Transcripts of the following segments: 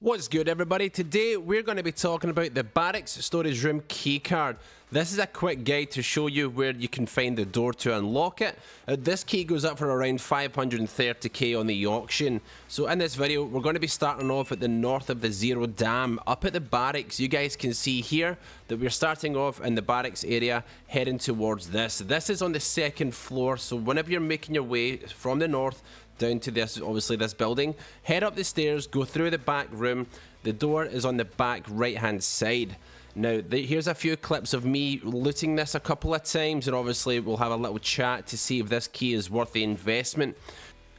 What's good, everybody? Today we're going to be talking about the Barracks Storage Room Keycard. This is a quick guide to show you where you can find the door to unlock it. This key goes up for around 530k on the auction. So in this video we're going to be starting off at the north of the Zero Dam, up at the barracks. You guys can see here that we're starting off in the barracks area, heading towards this. This is on the second floor, so whenever you're making your way from the north down to this, obviously this building, head up the stairs, go through the back room. The door is on the back right hand side. Now here's a few clips of me looting this a couple of times, and obviously we'll have a little chat to see if this key is worth the investment.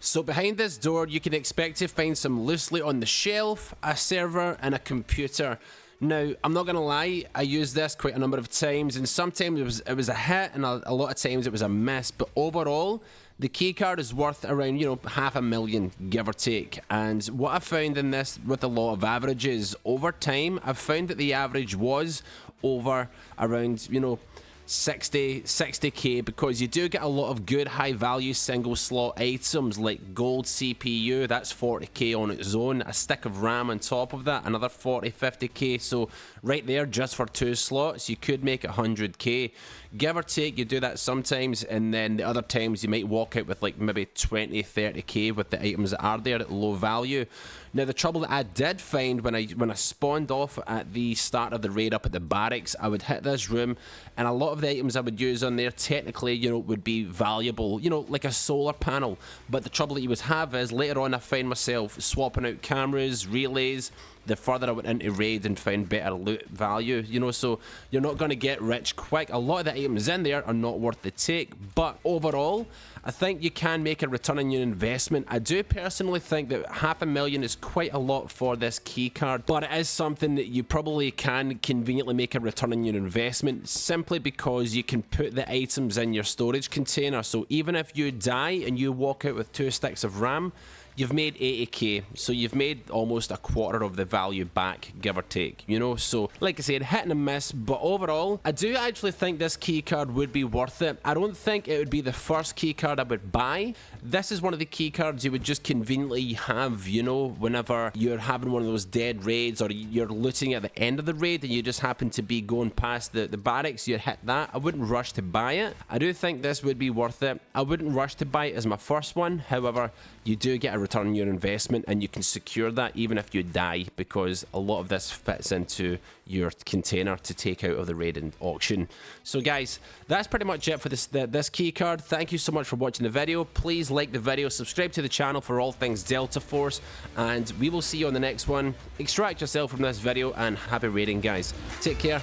So behind this door you can expect to find some loose loot on the shelf, a server and a computer. Now, I'm not gonna lie, I used this quite a number of times, and sometimes it was a hit and a lot of times it was a miss, but overall the keycard is worth around, you know, $500,000, give or take. And what I found in this with a lot of averages over time, I've found that the average was over around, you know, 60k, because you do get a lot of good high value single slot items like gold CPU, that's 40k on its own, a stick of RAM on top of that, another 40-50k. So right there, just for 2 slots you could make it 100k, give or take. You do that sometimes, and then the other times you might walk out with like maybe 20-30k with the items that are there at low value. Now the trouble that I did find when I spawned off at the start of the raid up at the barracks, I would hit this room and a lot of the items I would use on there technically, you know, would be valuable, you know, like a solar panel. But the trouble that you would have is later on I find myself swapping out cameras, relays, the further I went into raid and found better loot value, you know. So you're not going to get rich quick. A lot of the items in there are not worth the take, but overall I think you can make a return on your investment. I do personally think that $500,000 is quite a lot for this keycard, but it is something that you probably can conveniently make a return on your investment, simply because you can put the items in your storage container. So even if you die and you walk out with 2 sticks of RAM, you've made 80k, so you've made almost a quarter of the value back, give or take, you know. So like I said, hit and miss, but overall I do actually think this keycard would be worth it. I don't think it would be the first keycard I would buy. This is one of the keycards you would just conveniently have, you know, whenever you're having one of those dead raids, or you're looting at the end of the raid and you just happen to be going past the barracks, you'd hit that. I wouldn't rush to buy it. I do think this would be worth it. I wouldn't rush to buy it as my first one. However, you do get a return on your investment, and you can secure that even if you die, because a lot of this fits into your container to take out of the raid and auction. So guys, that's pretty much it for this keycard. Thank you so much for watching the video. Please like the video, subscribe to the channel for all things Delta Force, and we will see you on the next one. Extract yourself from this video, and happy raiding, guys. Take care.